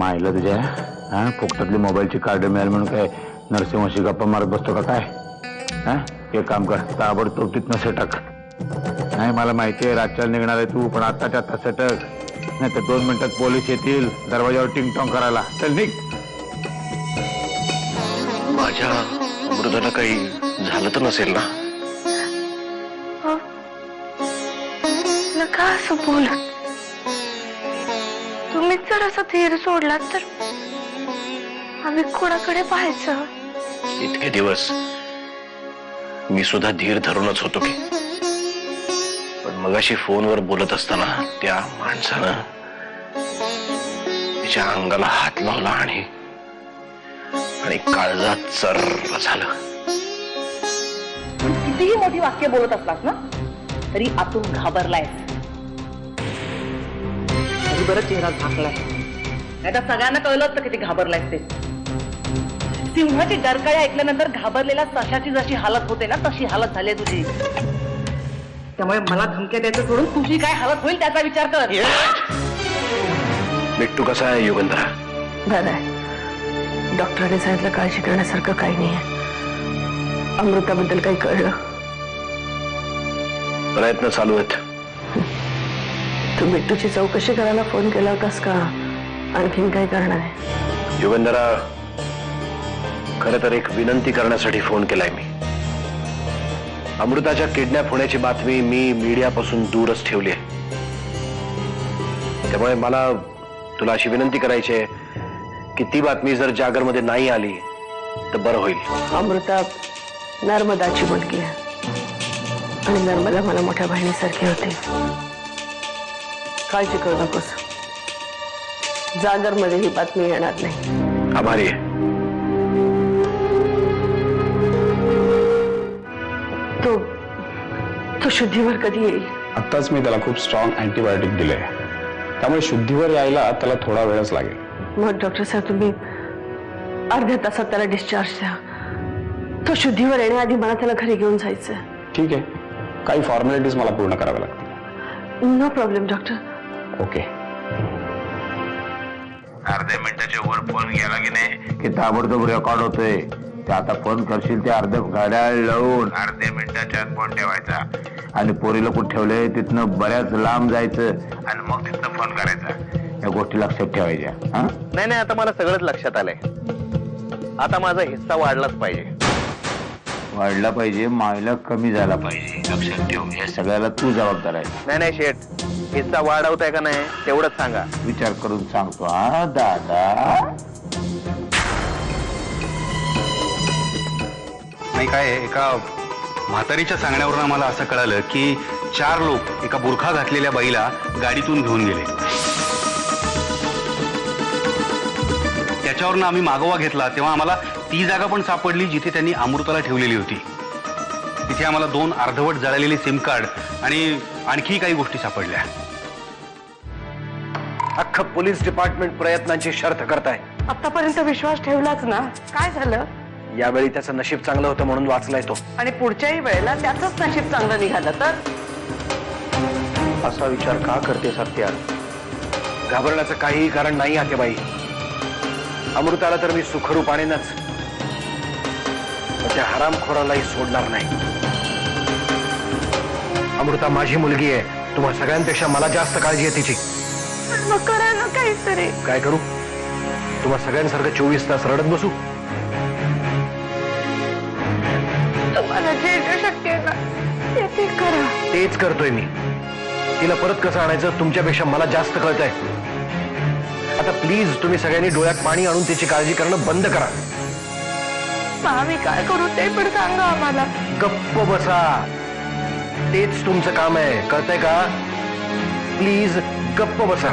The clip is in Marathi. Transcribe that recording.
मायला तुझ्या हा फुकटातली मोबाईलची कार्ड मिळाली म्हणून काय नरसिंहाशी गप्पा मारत बसतो का काय? हा हे काम कर, ताबडतोब तिथनं सटक. नाही मला माहिती आहे रातच्या निघणार आहे तू, पण आत्ताच्या आत्ता सटक, नाही तर 2 मिनिटात पोलीस येतील दरवाजावर टिंग टॉंग करायला. चल निघ. माझ्या अमृताला काही झालं तर नसेल ना? नका असं बोलत. तुम्हीच जर असं धीर सोडलात तर आम्ही कोणाकडे पाहायचं? इतके दिवस मी सुद्धा धीर धरूनच होतो की, पण मगाशी फोनवर बोलत असताना त्या माणसानं तिच्या अंगाला हात लावला आणि काळजात चर्र झालं. कितीही मोठी वाक्य बोलत असलास ना तरी आतून घाबरलाय. बरं चेहरा झाकलाय, नाही तर सगळ्यांना कळलं असतं किती घाबरलाय ते. सिंहाची डरकाळी ऐकल्यानंतर घाबरलेल्या सशाची जशी हालत होते ना तशी हालत झाली तुझी. त्यामुळे मला धमक्या द्यायचं सोडून तुझी काय हालत होईल त्याचा विचार कर. बिट्टू कसा आहे युगंधरा? बरं आहे. डॉक्टरांनी सांगितलं काळजी करण्यासारखं काही नाही आहे. अमृताबद्दल काही कळलं? प्रयत्न चालू आहेत. तू बिट्टूची चौकशी करायला फोन केला होतास का आणखीन काय करणार आहे? युगंधरा, खरं तर एक विनंती करण्यासाठी फोन केलाय मी. अमृताच्या किडनॅप होण्याची बातमी मी मीडियापासून दूरच ठेवली आहे. त्यामुळे मला तुला अशी विनंती करायची आहे की ती बातमी जर जागरमध्ये नाही आली तर बरं होईल. अमृता नर्मदाची मुलगी आहे आणि नर्मदा मला मोठ्या बहिणीसारखी होती. काळजी करू नकोस, जागरमध्ये ही बातमी येणार नाही. आभारी आहे. तो शुद्धीवर कधी येईल? आत्ताच मी त्याला खूप स्ट्रॉंग अँटीबायोटिक दिले, त्यामुळे शुद्धीवर यायला त्याला थोडा वेळच लागेल. मग डॉक्टर साहेब तुम्ही अर्ध्या तासात त्याला डिस्चार्ज द्या. तो शुद्धीवर येण्याआधी मला त्याला घरी घेऊन जायचं. ठीक आहे, काही फॉर्मॅलिटीज मला पूर्ण कराव्या लागतील. No problem doctor. ओके. अर्ध्या मिनिटाच्या वर फोन गेला की नाही की ताबडतोब रेकॉर्ड होतोय. ते आता फोन करशील ते अर्ध घड्याळ लावून अर्ध्या मिनिटाच्या आत फोन ठेवायचा आणि पोरीला कुठे ठेवलंय तिथनं बऱ्याच लांब जायचं आणि मग तिथनं फोन करायचा. या गोष्टी लक्षात ठेवायच्या. हा नाही, आता मला सगळंच लक्षात आलंय. आता माझा हिस्सा वाढलाच पाहिजे. वाढला पाहिजे, मायला कमी झाला पाहिजे. लक्षात ठेव, या सगळ्याला तू जबाबदार आहे. नाही शेठ, हिस्सा वाढवताय का नाही तेवढंच सांगा. विचार करून सांगतो. हा दादा. नाही काय, एका म्हातारीच्या सांगण्यावरून आम्हाला असं कळालं की 4 लोक एका बुरखा घातलेल्या बाईला गाडीतून घेऊन गेले. त्याच्यावरून आम्ही मागोवा घेतला तेव्हा आम्हाला ती जागा पण सापडली जिथे त्यांनी अमृताला ठेवलेली होती. तिथे आम्हाला 2 अर्धवट जळालेले सिम कार्ड आणि आणखी काही गोष्टी सापडल्या. अख्खं पोलीस डिपार्टमेंट प्रयत्नांची शर्त करताय. आतापर्यंत विश्वास ठेवलाच ना, काय झालं? यावेळी त्याचं नशीब चांगलं होतं म्हणून वाचलाय तो. आणि पुढच्याही वेळेला त्याचंच नशीब चांगलं निघालं तर? असा विचार का करते सत्या? घाबरण्याचं काहीही कारण नाही आतेबाई. अमृताला तर मी सुखरूप आणेनच, त्या हरामखोरालाही सोडणार नाही. अमृता माझी मुलगी आहे. तुम्हा सगळ्यांपेक्षा मला जास्त काळजी आहे तिची. मग करा ना काहीतरी. काय करू? तुम्हा सगळ्यांसारखं 24 तास रडत बसू? तुम्हाला जे शक्य आहे ना ते करा. तेच करतोय मी. तिला परत कसं आणायचं तुमच्यापेक्षा मला जास्त कळतंय. आता प्लीज तुम्ही सगळ्यांनी डोळ्यात पाणी आणून तिची काळजी करणं बंद करा. आम्ही काय करू ते पण सांगा आम्हाला. गप्प बसा, तेच तुमचं काम आहे, कळतंय का? प्लीज गप्प बसा.